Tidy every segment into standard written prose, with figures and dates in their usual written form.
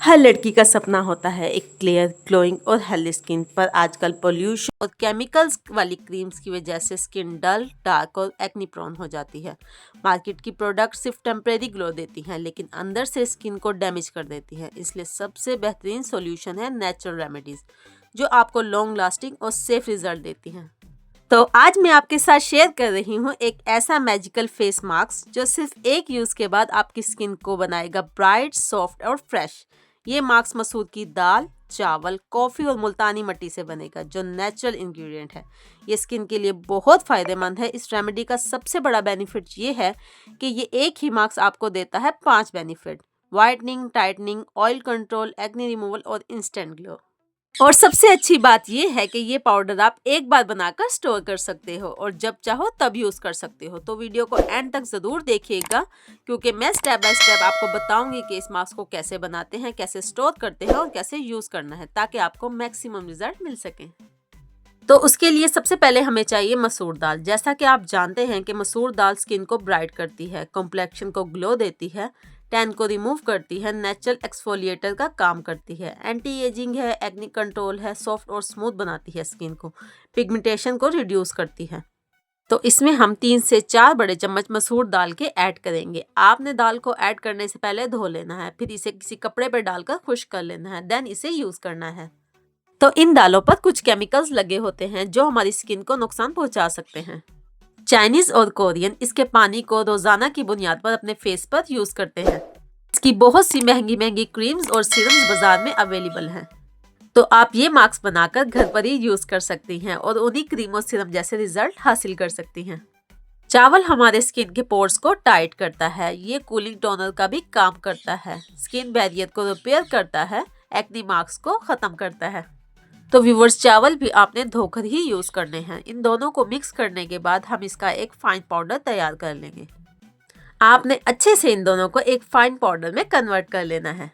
हर लड़की का सपना होता है एक क्लियर, ग्लोइंग और हेल्दी स्किन, पर आजकल पोल्यूशन और केमिकल्स वाली क्रीम्स की वजह से स्किन डल, डार्क और एक्नी प्रोन हो जाती है। मार्केट की प्रोडक्ट सिर्फ टेम्परेरी ग्लो देती हैं, लेकिन अंदर से स्किन को डैमेज कर देती हैं। इसलिए सबसे बेहतरीन सॉल्यूशन है नेचुरल रेमेडीज, जो आपको लॉन्ग लास्टिंग और सेफ रिजल्ट देती हैं। तो आज मैं आपके साथ शेयर कर रही हूँ एक ऐसा मैजिकल फेस मास्क जो सिर्फ एक यूज के बाद आपकी स्किन को बनाएगा ब्राइट, सॉफ्ट और फ्रेश। ये मास्क मसूर की दाल, चावल, कॉफी और मुल्तानी मिट्टी से बनेगा, जो नेचुरल इंग्रेडिएंट है। ये स्किन के लिए बहुत फायदेमंद है। इस रेमेडी का सबसे बड़ा बेनिफिट ये है कि ये एक ही मास्क आपको देता है 5 benefit: whitening, tightening, oil control, acne removal और इंस्टेंट ग्लो। और सबसे अच्छी बात यह है कि ये पाउडर आप एक बार बनाकर स्टोर कर सकते हो और जब चाहो तब यूज़ कर सकते हो। तो वीडियो को एंड तक ज़रूर देखिएगा, क्योंकि मैं स्टेप बाय स्टेप आपको बताऊंगी कि इस मास्क को कैसे बनाते हैं, कैसे स्टोर करते हैं और कैसे यूज़ करना है, ताकि आपको मैक्सिमम रिजल्ट मिल सके। तो उसके लिए सबसे पहले हमें चाहिए मसूर दाल। जैसा कि आप जानते हैं कि मसूर दाल स्किन को ब्राइट करती है, कॉम्प्लेक्शन को ग्लो देती है, टैन को रिमूव करती है, नेचुरल एक्सफोलिएटर का काम करती है, एंटी एजिंग है, एक्ने कंट्रोल है, सॉफ्ट और स्मूथ बनाती है स्किन को, पिगमेंटेशन को रिड्यूस करती है। तो इसमें हम 3 से 4 बड़े चम्मच मसूर दाल के ऐड करेंगे। आपने दाल को ऐड करने से पहले धो लेना है, फिर इसे किसी कपड़े पर डालकर खुश्क कर लेना है, देन इसे यूज़ करना है। तो इन दालों पर कुछ केमिकल्स लगे होते हैं जो हमारी स्किन को नुकसान पहुंचा सकते हैं। चाइनीज और कोरियन इसके पानी को रोजाना की बुनियाद पर अपने फेस पर यूज करते हैं। इसकी बहुत सी महंगी महंगी क्रीम्स और सीरम्स बाजार में अवेलेबल हैं। तो आप ये मास्क बनाकर घर पर ही यूज कर सकती हैं और उन्हीं क्रीम और सीरम जैसे रिजल्ट हासिल कर सकती हैं। चावल हमारे स्किन के पोर्स को टाइट करता है, ये कूलिंग टोनर का भी काम करता है, स्किन बैरियर को रिपेयर करता है, एक्ने मार्क्स को खत्म करता है। तो व्यूवर्स, चावल भी आपने धोकर ही यूज़ करने हैं। इन दोनों को मिक्स करने के बाद हम इसका एक फाइन पाउडर तैयार कर लेंगे। आपने अच्छे से इन दोनों को एक फाइन पाउडर में कन्वर्ट कर लेना है।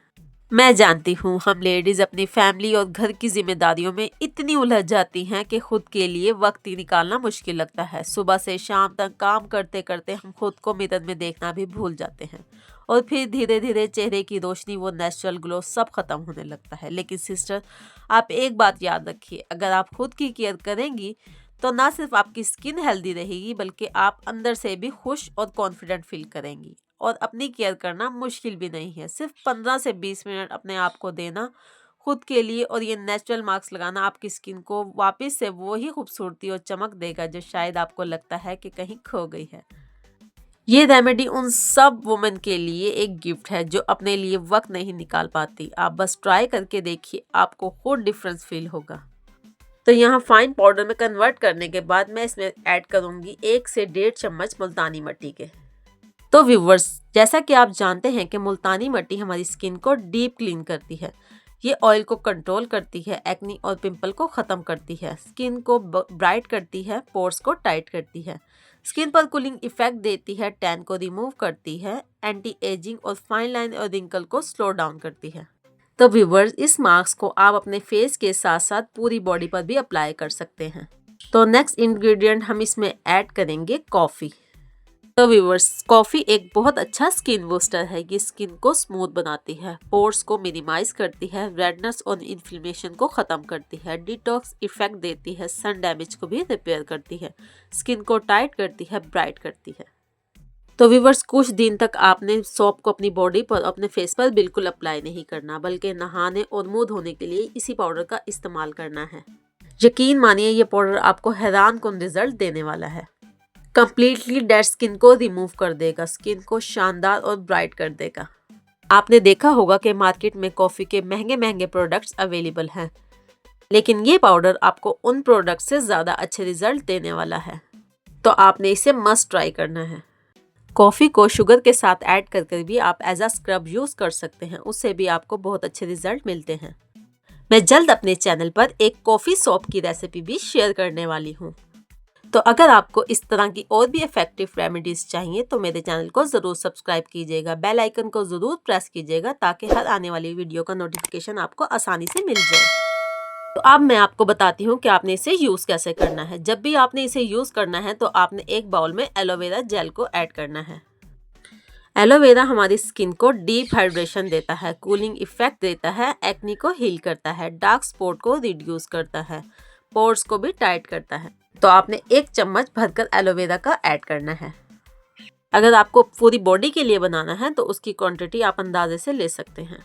मैं जानती हूँ हम लेडीज़ अपनी फैमिली और घर की जिम्मेदारियों में इतनी उलझ जाती हैं कि खुद के लिए वक्त ही निकालना मुश्किल लगता है। सुबह से शाम तक काम करते करते हम खुद को मिरर में देखना भी भूल जाते हैं और फिर धीरे धीरे चेहरे की रोशनी, वो नेचुरल ग्लो सब खत्म होने लगता है। लेकिन सिस्टर, आप एक बात याद रखिए, अगर आप खुद की केयर करेंगी तो ना सिर्फ आपकी स्किन हेल्दी रहेगी, बल्कि आप अंदर से भी खुश और कॉन्फिडेंट फील करेंगी। और अपनी केयर करना मुश्किल भी नहीं है, सिर्फ 15 से 20 मिनट अपने आप को देना खुद के लिए, और ये नेचुरल मास्क लगाना आपकी स्किन को वापस से वो ही खूबसूरती और चमक देगा जो शायद आपको लगता है कि कहीं खो गई है। ये रेमेडी उन सब वुमेन के लिए एक गिफ्ट है जो अपने लिए वक्त नहीं निकाल पाती। आप बस ट्राई करके देखिए, आपको खुद डिफरेंस फील होगा। तो यहाँ फाइन पाउडर में कन्वर्ट करने के बाद मैं इसमें ऐड करूँगी 1 से 1.5 चम्मच मुल्तानी मिट्टी के। तो व्यूवर्स, जैसा कि आप जानते हैं कि मुल्तानी मिट्टी हमारी स्किन को डीप क्लीन करती है, ये ऑयल को कंट्रोल करती है, एक्नी और पिंपल को ख़त्म करती है, स्किन को ब्राइट करती है, पोर्स को टाइट करती है, स्किन पर कूलिंग इफेक्ट देती है, टैन को रिमूव करती है, एंटी एजिंग और फाइन लाइन और रिंकल को स्लो डाउन करती है। तो व्यूवर्स, इस मास्क को आप अपने फेस के साथ साथ पूरी बॉडी पर भी अप्लाई कर सकते हैं। तो नेक्स्ट इंग्रेडिएंट हम इसमें ऐड करेंगे कॉफ़ी। तो व्यूवर्स, कॉफ़ी एक बहुत अच्छा स्किन बूस्टर है। ये स्किन को स्मूथ बनाती है, पोर्स को मिनिमाइज करती है, रेडनेस और इन्फ्लेमेशन को ख़त्म करती है, डिटॉक्स इफेक्ट देती है, सन डैमेज को भी रिपेयर करती है, स्किन को टाइट करती है, ब्राइट करती है। तो व्यूवर्स, कुछ दिन तक आपने सोप को अपनी बॉडी पर, अपने फेस पर बिल्कुल अप्लाई नहीं करना, बल्कि नहाने और मुंह धोने के लिए इसी पाउडर का इस्तेमाल करना है। यकीन मानिए, ये पाउडर आपको हैरान कुन रिजल्ट देने वाला है। कंप्लीटली डेड स्किन को रिमूव कर देगा, स्किन को शानदार और ब्राइट कर देगा। आपने देखा होगा कि मार्केट में कॉफ़ी के महंगे महंगे प्रोडक्ट्स अवेलेबल हैं, लेकिन ये पाउडर आपको उन प्रोडक्ट से ज़्यादा अच्छे रिजल्ट देने वाला है। तो आपने इसे मस्ट ट्राई करना है। कॉफ़ी को शुगर के साथ ऐड करके भी आप एज अ स्क्रब यूज़ कर सकते हैं, उससे भी आपको बहुत अच्छे रिजल्ट मिलते हैं। मैं जल्द अपने चैनल पर एक कॉफ़ी सोप की रेसिपी भी शेयर करने वाली हूँ। तो अगर आपको इस तरह की और भी इफेक्टिव रेमेडीज़ चाहिए तो मेरे चैनल को ज़रूर सब्सक्राइब कीजिएगा, बेल आइकन को ज़रूर प्रेस कीजिएगा, ताकि हर आने वाली वीडियो का नोटिफिकेशन आपको आसानी से मिल जाए। तो अब मैं आपको बताती हूँ कि आपने इसे यूज़ कैसे करना है। जब भी आपने इसे यूज़ करना है तो आपने एक बाउल में एलोवेरा जेल को ऐड करना है। एलोवेरा हमारी स्किन को डीप हाइड्रेशन देता है, कूलिंग इफेक्ट देता है, एक्नी को हील करता है, डार्क स्पॉट को रिड्यूस करता है, पोर्स को भी टाइट करता है। तो आपने 1 चम्मच भरकर एलोवेरा का ऐड करना है। अगर आपको पूरी बॉडी के लिए बनाना है तो उसकी क्वांटिटी आप अंदाजे से ले सकते हैं,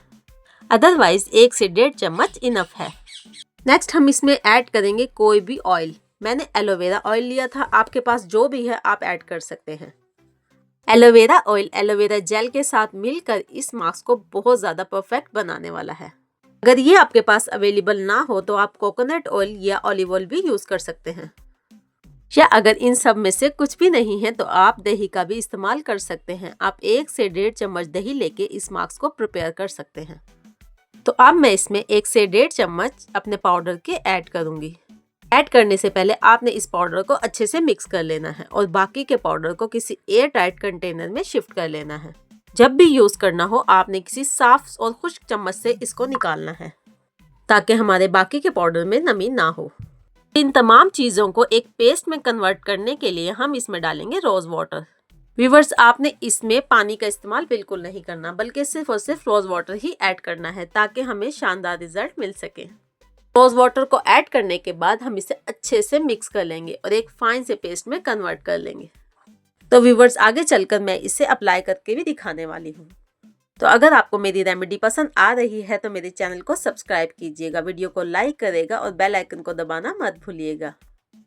अदरवाइज 1 से 1.5 चम्मच इनफ है। नेक्स्ट हम इसमें ऐड करेंगे कोई भी ऑयल। मैंने एलोवेरा ऑयल लिया था, आपके पास जो भी है आप ऐड कर सकते हैं। एलोवेरा ऑयल एलोवेरा जेल के साथ मिलकर इस मास्क को बहुत ज़्यादा परफेक्ट बनाने वाला है। अगर ये आपके पास अवेलेबल ना हो तो आप कोकोनट ऑयल या ऑलिव ऑयल भी यूज़ कर सकते हैं, या अगर इन सब में से कुछ भी नहीं है तो आप दही का भी इस्तेमाल कर सकते हैं। आप 1 से 1.5 चम्मच दही लेके इस मास्क को प्रिपेयर कर सकते हैं। तो अब मैं इसमें 1 से 1.5 चम्मच अपने पाउडर के ऐड करूँगी। ऐड करने से पहले आपने इस पाउडर को अच्छे से मिक्स कर लेना है और बाकी के पाउडर को किसी एयर टाइट कंटेनर में शिफ्ट कर लेना है। जब भी यूज़ करना हो आपने किसी साफ और खुश्क चम्मच से इसको निकालना है, ताकि हमारे बाकी के पाउडर में नमी ना हो। इन तमाम चीज़ों को एक पेस्ट में कन्वर्ट करने के लिए हम इसमें डालेंगे रोज़ वाटर। व्यूवर्स, आपने इसमें पानी का इस्तेमाल बिल्कुल नहीं करना, बल्कि सिर्फ और सिर्फ रोज़ वाटर ही ऐड करना है, ताकि हमें शानदार रिजल्ट मिल सके। रोज़ वाटर को ऐड करने के बाद हम इसे अच्छे से मिक्स कर लेंगे और एक फाइन से पेस्ट में कन्वर्ट कर लेंगे। तो व्यूवर्स, आगे चलकर मैं इसे अप्लाई करके भी दिखाने वाली हूँ। तो अगर आपको मेरी रेमेडी पसंद आ रही है तो मेरे चैनल को सब्सक्राइब कीजिएगा, वीडियो को लाइक करेगा और बेल आइकन को दबाना मत भूलिएगा।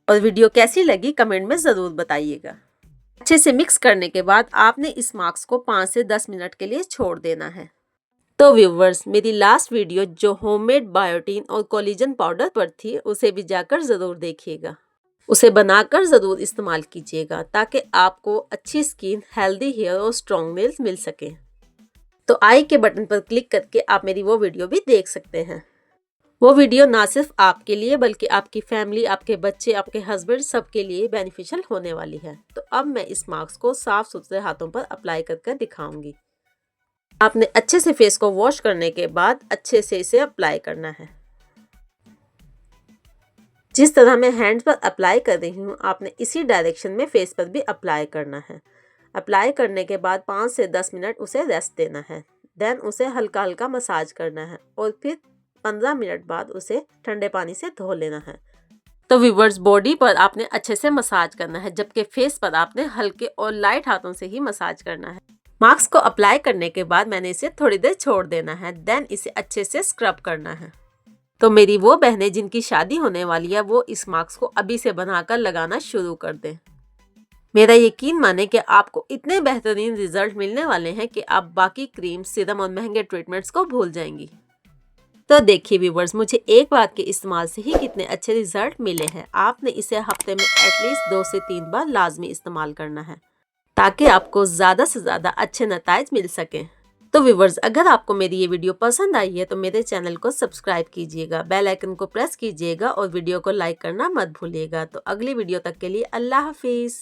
और वीडियो कैसी लगी कमेंट में ज़रूर बताइएगा। अच्छे से मिक्स करने के बाद आपने इस मास्क को 5 से 10 मिनट के लिए छोड़ देना है। तो व्यूवर्स, मेरी लास्ट वीडियो जो होममेड बायोटीन और कोलेजन पाउडर पर थी उसे भी जाकर ज़रूर देखिएगा। उसे बनाकर ज़रूर इस्तेमाल कीजिएगा ताकि आपको अच्छी स्किन, हेल्दी हेयर और स्ट्रॉन्ग नेल्स मिल सके। तो आई के बटन पर क्लिक करके आप मेरी वो वीडियो भी देख सकते हैं। वो वीडियो ना सिर्फ आपके लिए बल्कि आपकी फैमिली, आपके बच्चे, आपके हस्बैंड सबके लिए बेनिफिशियल होने वाली है। तो अब मैं इस मास्क को साफ सुथरे हाथों पर अप्लाई करके दिखाऊंगी। आपने अच्छे से फेस को वॉश करने के बाद अच्छे से इसे अप्लाई करना है। जिस तरह मैं हैंड्स पर अप्लाई कर रही हूँ आपने इसी डायरेक्शन में फेस पर भी अप्लाई करना है। अप्लाई करने के बाद 5 से 10 मिनट उसे रेस्ट देना है। देन उसे हल्का हल्का मसाज करना है और फिर 15 मिनट बाद उसे ठंडे पानी से धो लेना है। तो व्यूवर्स, बॉडी पर आपने अच्छे से मसाज करना है, जबकि फेस पर आपने हल्के और लाइट हाथों से ही मसाज करना है। मास्क को अप्लाई करने के बाद मैंने इसे थोड़ी देर छोड़ देना है। देन इसे अच्छे से स्क्रब करना है। तो मेरी वो बहनें जिनकी शादी होने वाली है वो इस मास्क को अभी से बनाकर लगाना शुरू कर दें। मेरा यकीन माने कि आपको इतने बेहतरीन रिजल्ट मिलने वाले हैं कि आप बाकी क्रीम, सीरम और महंगे ट्रीटमेंट्स को भूल जाएंगी। तो देखिए व्यूवर्स, मुझे एक बार के इस्तेमाल से ही कितने अच्छे रिजल्ट मिले हैं। आपने इसे हफ्ते में एटलीस्ट 2 से 3 बार लाजमी इस्तेमाल करना है ताकि आपको ज़्यादा से ज़्यादा अच्छे नताइज मिल सकें। तो व्यूवर्स, अगर आपको मेरी ये वीडियो पसंद आई है तो मेरे चैनल को सब्सक्राइब कीजिएगा, बेल आइकन को प्रेस कीजिएगा और वीडियो को लाइक करना मत भूलिएगा। तो अगली वीडियो तक के लिए अल्लाह हाफिज़।